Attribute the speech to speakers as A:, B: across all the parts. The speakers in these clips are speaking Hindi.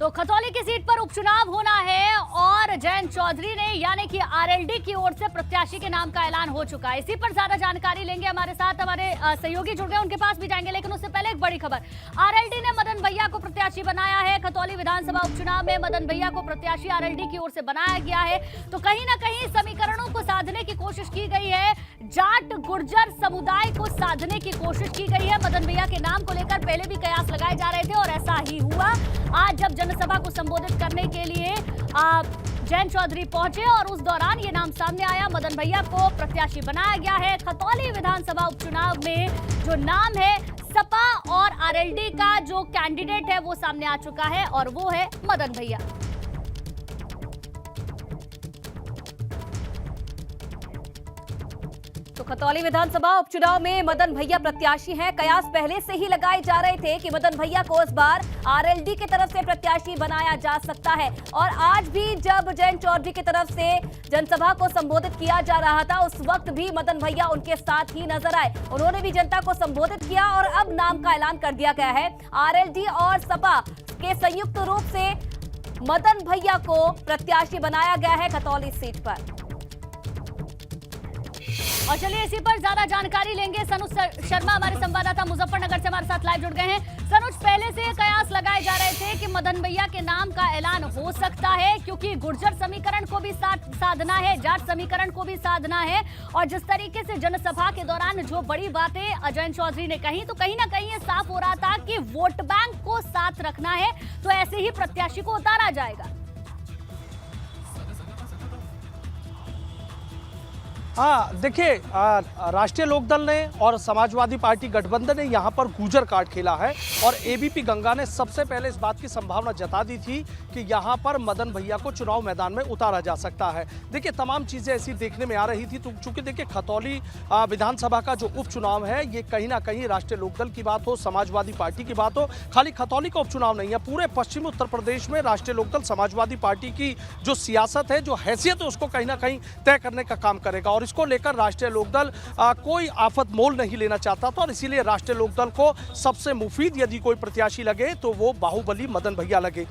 A: तो खतौली की सीट पर उपचुनाव होना है और जयंत चौधरी ने यानी कि आरएलडी की ओर से प्रत्याशी के नाम का ऐलान हो चुका है। इसी पर ज्यादा जानकारी लेंगे, हमारे साथ हमारे सहयोगी जुड़ गए, उनके पास भी जाएंगे। लेकिन उससे पहले एक बड़ी खबर, आरएलडी ने मदन भैया को प्रत्याशी बनाया है। खतौली विधानसभा उपचुनाव में मदन भैया को प्रत्याशी आरएलडी की ओर से बनाया गया है। तो कहीं ना कहीं समीकरणों को साधने की कोशिश की गई है, जाट गुर्जर समुदाय को साधने की कोशिश की गई है। मदन भैया के नाम को लेकर पहले भी कयास लगाए जा रहे थे और ऐसा ही हुआ। आज जब जनसभा को संबोधित करने के लिए जयंत चौधरी पहुंचे और उस दौरान ये नाम सामने आया, मदन भैया को प्रत्याशी बनाया गया है। खतौली विधानसभा उपचुनाव में जो नाम है सपा और आरएलडी का जो कैंडिडेट है वो सामने आ चुका है और वो है मदन भैया। तो खतौली विधानसभा उपचुनाव में मदन भैया प्रत्याशी हैं। कयास पहले से ही लगाए जा रहे थे कि मदन भैया को इस बार आरएलडी की तरफ से प्रत्याशी बनाया जा सकता है। और आज भी जब जयंत चौधरी की तरफ से जनसभा को संबोधित किया जा रहा था, उस वक्त भी मदन भैया उनके साथ ही नजर आए। उन्होंने भी जनता को संबोधित किया और अब नाम का ऐलान कर दिया गया है। आरएलडी और सपा के संयुक्त रूप से मदन भैया को प्रत्याशी बनाया गया है खतौली सीट पर। और चलिए इसी पर ज्यादा जानकारी लेंगे। सनुज शर्मा हमारे संवाददाता मुजफ्फरनगर से हमारे साथ लाइव जुड़ गए हैं। सनुज, पहले से कयास लगाए जा रहे थे कि मदन भैया के नाम का ऐलान हो सकता है, क्योंकि गुर्जर समीकरण को भी साधना है, जाट समीकरण को भी साधना है। और जिस तरीके से जनसभा के दौरान जो बड़ी बातें जयंत चौधरी ने कही, तो कहीं ना कहीं ये साफ हो रहा था कि वोट बैंक को साथ रखना है, तो ऐसे ही प्रत्याशी को उतारा जाएगा।
B: हाँ, देखिए, राष्ट्रीय लोकदल ने और समाजवादी पार्टी गठबंधन ने यहाँ पर गुजर कार्ड खेला है और एबीपी गंगा ने सबसे पहले इस बात की संभावना जता दी थी कि यहाँ पर मदन भैया को चुनाव मैदान में उतारा जा सकता है। देखिए, तमाम चीज़ें ऐसी देखने में आ रही थी। तो चूंकि देखिए, खतौली विधानसभा का जो उपचुनाव है, ये कहीं ना कहीं राष्ट्रीय लोकदल की बात हो, समाजवादी पार्टी की बात हो, खाली खतौली का उपचुनाव नहीं है, पूरे पश्चिमी उत्तर प्रदेश में राष्ट्रीय लोकदल समाजवादी पार्टी की जो सियासत है, जो हैसियत है, उसको कहीं ना कहीं तय करने का काम करेगा। और इसको लेकर राष्ट्रीय लोकदल कोई आफत मोल नहीं लेना चाहता था और इसीलिए राष्ट्रीय लोकदल को सबसे मुफीद यदि कोई प्रत्याशी लगे तो वो बाहुबली मदन भैया लगे।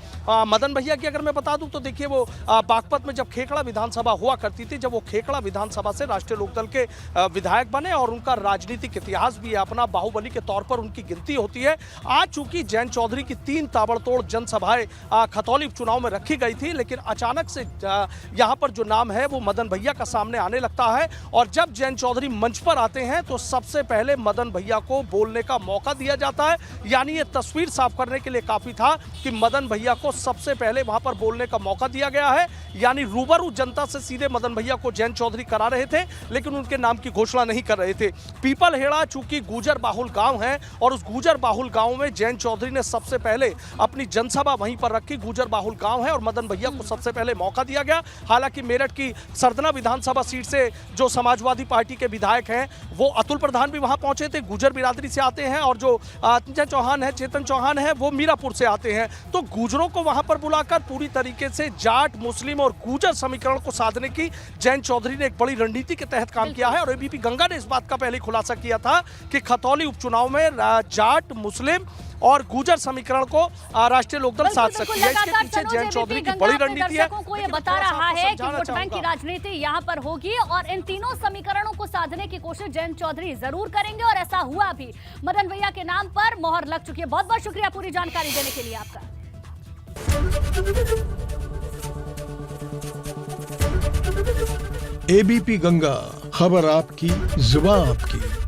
B: मदन भैया की अगर मैं बता दूं तो देखिए, वो बागपत में जब खेखड़ा विधानसभा हुआ करती थी, जब वो खेखड़ा विधानसभा से राष्ट्रीय लोकदल के विधायक बने और उनका राजनीतिक इतिहास भी है अपना, बाहुबली के तौर पर उनकी गिनती होती है। आज चूंकि जयंत चौधरी की 3 ताबड़तोड़ जनसभाएं खतौली उपचुनाव में रखी गई थी, लेकिन अचानक से यहाँ पर जो नाम है वो मदन भैया का सामने आने लगता है। और जब जयंत चौधरी मंच पर आते हैं तो सबसे पहले मदन भैया को बोलने का मौका दिया जाता है। यानी ये तस्वीर साफ करने के लिए काफी था कि मदन भैया को सबसे पहले वहां पर बोलने का मौका दिया गया है। यानी रूबरू जनता से सीधे मदन भैया को जयंत चौधरी करा रहे थे, लेकिन उनके नाम की घोषणा नहीं कर रहे थे। पीपलहेड़ा चूंकि गुजर बाहुल गांव है और उस गुजर बाहुल गांव में जयंत चौधरी ने सबसे पहले अपनी जनसभा वहीं पर रखी। गुजर बाहुल गांव है और मदन भैया को सबसे पहले मौका दिया गया। हालांकि मेरठ की सरदना विधानसभा सीट से जो समाजवादी पार्टी के विधायक हैं, वो अतुल प्रधान भी वहां पहुंचे थे, गुजर बिरादरी से आते हैं, और जो चौहान है, चेतन चौहान है, वो मीरापुर से आते हैं। तो गुजरों को वहां पर बुलाकर पूरी तरीके से जाट, मुस्लिम और गुजर समीकरण को साधने की जयंत चौधरी ने एक बड़ी रणनीति के तहत काम किया है। और एबीपी गंगा ने इस बात का पहले खुलासा किया था कि खतौली उपचुनाव में जाट, मुस्लिम और गुजर समीकरण को राष्ट्रीय लोकदल साध सकती है। इसके पीछे जयंत चौधरी की बड़ी रणनीति है।
A: को ये बता रहा है कि वोट बैंक की राजनीति यहाँ पर होगी और इन तीनों समीकरणों को साधने की कोशिश जयंत चौधरी जरूर करेंगे और ऐसा हुआ भी। मदन भैया के नाम पर मोहर लग चुकी है। बहुत बहुत शुक्रिया पूरी जानकारी देने के लिए आपका।
C: एबीपी गंगा, खबर आपकी, जुबान आपकी।